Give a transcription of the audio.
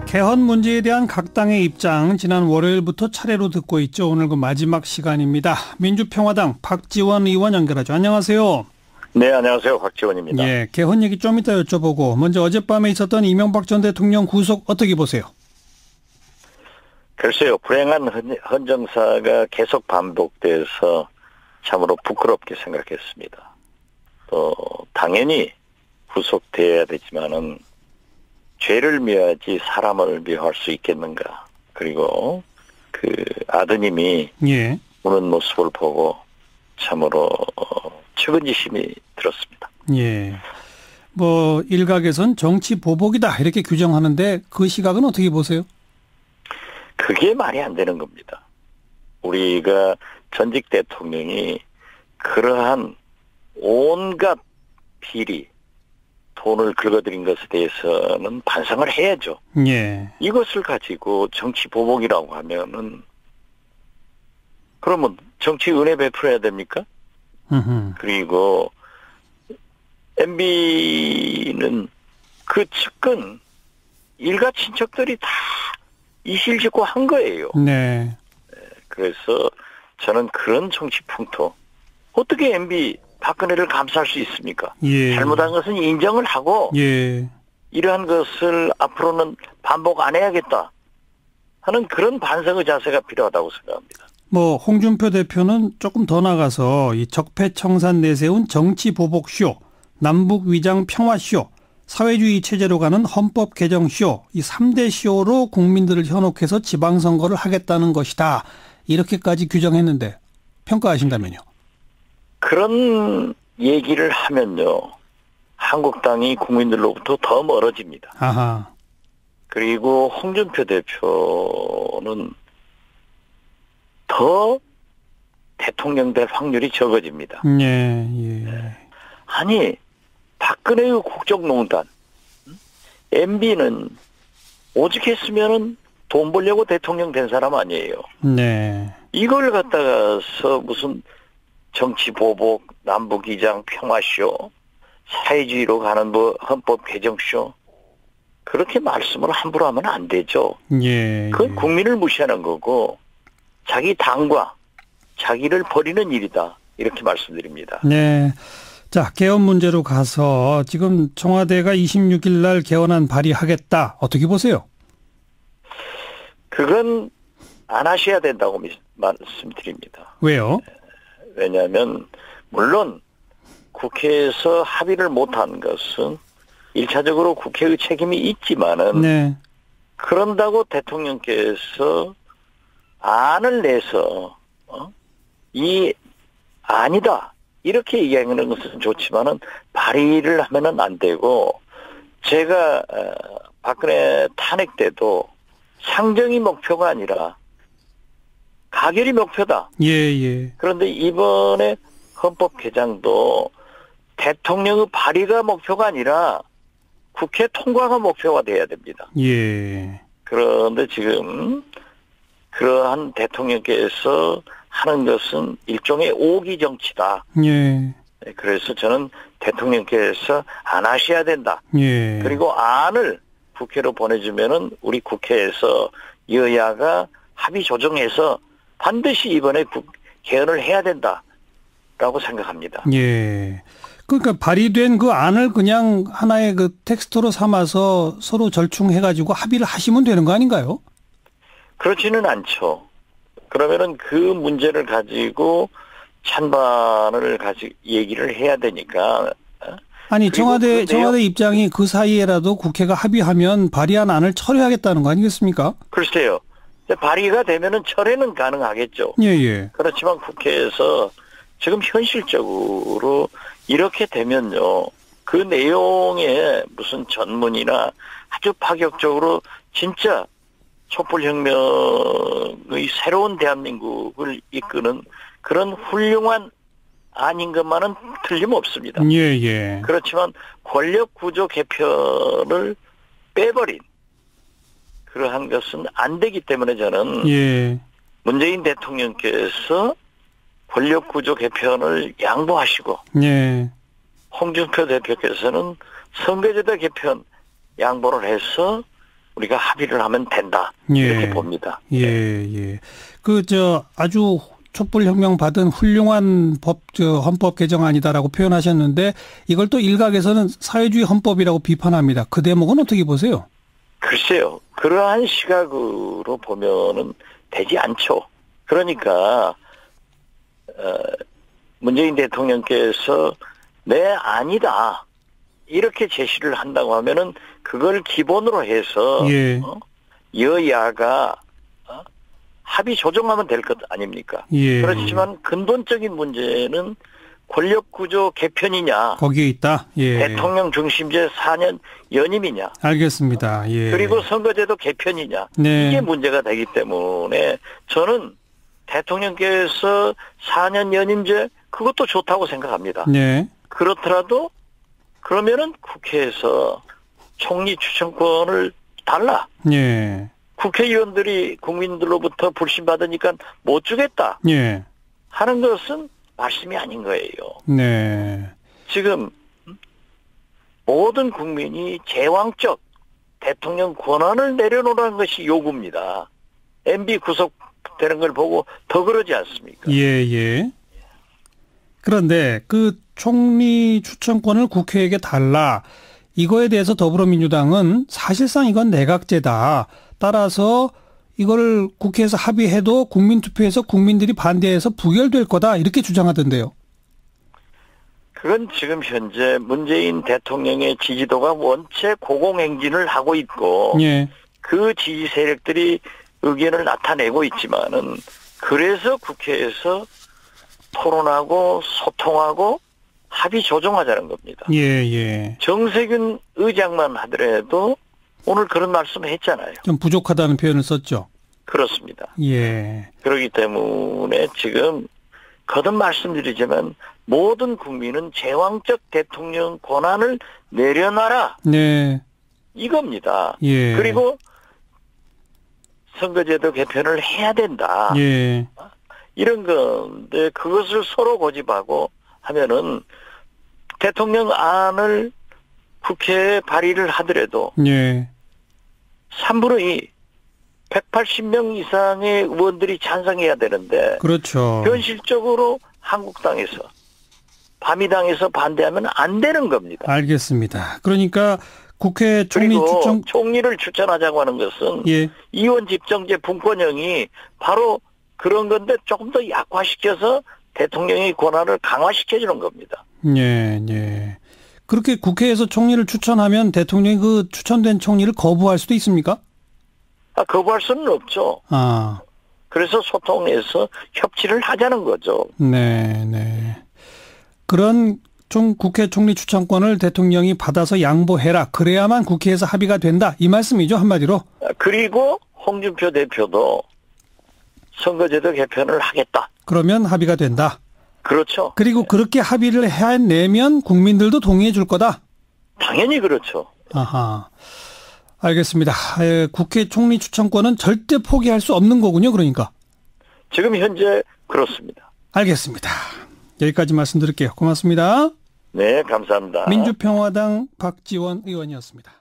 개헌 문제에 대한 각 당의 입장 지난 월요일부터 차례로 듣고 있죠. 오늘 그 마지막 시간입니다. 민주평화당 박지원 의원 연결하죠. 안녕하세요. 네, 안녕하세요. 박지원입니다. 예, 개헌 얘기 좀 이따 여쭤보고 먼저 어젯밤에 있었던 이명박 전 대통령 구속 어떻게 보세요? 글쎄요. 불행한 헌정사가 계속 반복돼서 참으로 부끄럽게 생각했습니다. 또 당연히 구속돼야 되지만은 죄를 미워하지 사람을 미워할 수 있겠는가. 그리고 그 아드님이 우는 모습을 보고 참으로 측은지심이 들었습니다. 예. 뭐 일각에선 정치 보복이다 이렇게 규정하는데 그 시각은 어떻게 보세요? 그게 말이 안 되는 겁니다. 우리가 전직 대통령이 그러한 온갖 비리, 돈을 긁어들인 것에 대해서는 반성을 해야죠. 예. 이것을 가지고 정치 보복이라고 하면은 그러면 정치 은혜 베풀어야 됩니까? 그리고 MB는 그 측근 일가 친척들이 다 이실직고 한 거예요. 네. 그래서 저는 그런 정치 풍토 어떻게 MB 박근혜를 감싸할 수 있습니까? 예. 잘못한 것은 인정을 하고 예. 이러한 것을 앞으로는 반복 안 해야겠다 하는 그런 반성의 자세가 필요하다고 생각합니다. 뭐 홍준표 대표는 조금 더 나가서 이 적폐청산 내세운 정치 보복쇼, 남북 위장 평화쇼, 사회주의 체제로 가는 헌법 개정쇼, 이 3대 쇼로 국민들을 현혹해서 지방선거를 하겠다는 것이다. 이렇게까지 규정했는데 평가하신다면요? 그런 얘기를 하면요. 한국당이 국민들로부터 더 멀어집니다. 아하. 그리고 홍준표 대표는 더 대통령 될 확률이 적어집니다. 예, 예. 아니, 박근혜의 국정농단, MB는 오죽했으면은 돈 벌려고 대통령 된 사람 아니에요. 네. 이걸 갖다가서 무슨 정치 보복, 남북이장 평화쇼, 사회주의로 가는 뭐 헌법 개정쇼, 그렇게 말씀을 함부로 하면 안 되죠. 예. 그건 국민을 무시하는 거고 자기 당과 자기를 버리는 일이다. 이렇게 말씀드립니다. 네. 자, 개헌 문제로 가서 지금 청와대가 26일 날 개헌안 발의하겠다. 어떻게 보세요? 그건 안 하셔야 된다고 말씀드립니다. 왜요? 왜냐하면 물론 국회에서 합의를 못한 것은 1차적으로 국회의 책임이 있지만은 네. 그런다고 대통령께서 안을 내서 이 아니다 이렇게 얘기하는 것은 좋지만은 발의를 하면은 안 되고 제가 박근혜 탄핵 때도 상정이 목표가 아니라 가결이 목표다. 예, 예. 그런데 이번에 헌법 개정도 대통령의 발의가 목표가 아니라 국회 통과가 목표가 돼야 됩니다. 예. 그런데 지금 그러한 대통령께서 하는 것은 일종의 오기 정치다. 예. 그래서 저는 대통령께서 안 하셔야 된다. 예. 그리고 안을 국회로 보내주면은 우리 국회에서 여야가 합의 조정해서 반드시 이번에 개헌을 해야 된다라고 생각합니다. 예. 그러니까 발의된 그 안을 그냥 하나의 그 텍스트로 삼아서 서로 절충해가지고 합의를 하시면 되는 거 아닌가요? 그렇지는 않죠. 그러면은 그 문제를 가지고 찬반을 가지고 얘기를 해야 되니까. 아니 청와대 입장이 그 사이에라도 국회가 합의하면 발의한 안을 철회하겠다는 거 아니겠습니까? 글쎄요. 발의가 되면은 철회는 가능하겠죠. 예예. 그렇지만 국회에서 지금 현실적으로 이렇게 되면요. 그 내용에 무슨 전문이나 아주 파격적으로 진짜 촛불혁명의 새로운 대한민국을 이끄는 그런 훌륭한 아닌 것만은 틀림없습니다. 예. 그렇지만 권력구조 개편을 빼버린 그러한 것은 안 되기 때문에 저는 문재인 대통령께서 권력구조 개편을 양보하시고 홍준표 대표께서는 선거제도 개편 양보를 해서 우리가 합의를 하면 된다. 예. 이렇게 봅니다. 예, 예. 아주 촛불혁명 받은 훌륭한 헌법 개정안이다라고 표현하셨는데 이걸 또 일각에서는 사회주의 헌법이라고 비판합니다. 그 대목은 어떻게 보세요? 글쎄요. 그러한 시각으로 보면은 되지 않죠. 그러니까 문재인 대통령께서 네, 아니다. 이렇게 제시를 한다고 하면은 그걸 기본으로 해서 예. 여야가 합의 조정하면 될 것 아닙니까? 예. 그렇지만 근본적인 문제는 권력구조 개편이냐, 거기에 있다. 예. 대통령 중심제 4년 연임이냐, 알겠습니다. 예. 그리고 선거제도 개편이냐, 네. 이게 문제가 되기 때문에 저는 대통령께서 4년 연임제 그것도 좋다고 생각합니다. 네. 그렇더라도 그러면은 국회에서 총리 추천권을 달라. 예. 국회의원들이 국민들로부터 불신받으니까 못 주겠다 예. 하는 것은 말씀이 아닌 거예요. 네. 지금 모든 국민이 제왕적 대통령 권한을 내려놓으라는 것이 요구입니다. MB 구속되는 걸 보고 더 그러지 않습니까? 예, 예. 그런데 그 총리 추천권을 국회에게 달라. 이거에 대해서 더불어민주당은 사실상 이건 내각제다. 따라서 이거를 국회에서 합의해도 국민투표에서 국민들이 반대해서 부결될 거다. 이렇게 주장하던데요. 그건 지금 현재 문재인 대통령의 지지도가 원체 고공행진을 하고 있고 예. 그 지지 세력들이 의견을 나타내고 있지만은 그래서 국회에서 토론하고 소통하고 합의 조정하자는 겁니다. 예, 예. 정세균 의장만 하더라도 오늘 그런 말씀을 했잖아요. 좀 부족하다는 표현을 썼죠. 그렇습니다. 예. 그렇기 때문에 지금 거듭 말씀드리지만 모든 국민은 제왕적 대통령 권한을 내려놔라. 네. 이겁니다. 예. 그리고 선거제도 개편을 해야 된다. 예. 이런 건데 그것을 서로 고집하고 하면은 대통령 안을 국회에 발의를 하더라도 예. 3분의 2, 180명 이상의 의원들이 찬성해야 되는데 그렇죠. 현실적으로 한국당에서 바미당에서 반대하면 안 되는 겁니다. 알겠습니다. 그러니까 국회 총리 그리고 추천 총리를 추천하자고 하는 것은 예. 이원 집정제 분권형이 바로 그런 건데 조금 더 약화시켜서 대통령의 권한을 강화시켜주는 겁니다. 예, 예. 그렇게 국회에서 총리를 추천하면 대통령이 그 추천된 총리를 거부할 수도 있습니까? 거부할 수는 없죠. 아. 그래서 소통해서 협치를 하자는 거죠. 네, 네. 그런 국회 총리 추천권을 대통령이 받아서 양보해라. 그래야만 국회에서 합의가 된다. 이 말씀이죠, 한마디로. 그리고 홍준표 대표도 선거제도 개편을 하겠다. 그러면 합의가 된다. 그렇죠. 그리고 그렇게 합의를 해내면 국민들도 동의해 줄 거다. 당연히 그렇죠. 아하. 알겠습니다. 국회 총리 추천권은 절대 포기할 수 없는 거군요, 그러니까. 지금 현재 그렇습니다. 알겠습니다. 여기까지 말씀드릴게요. 고맙습니다. 네, 감사합니다. 민주평화당 박지원 의원이었습니다.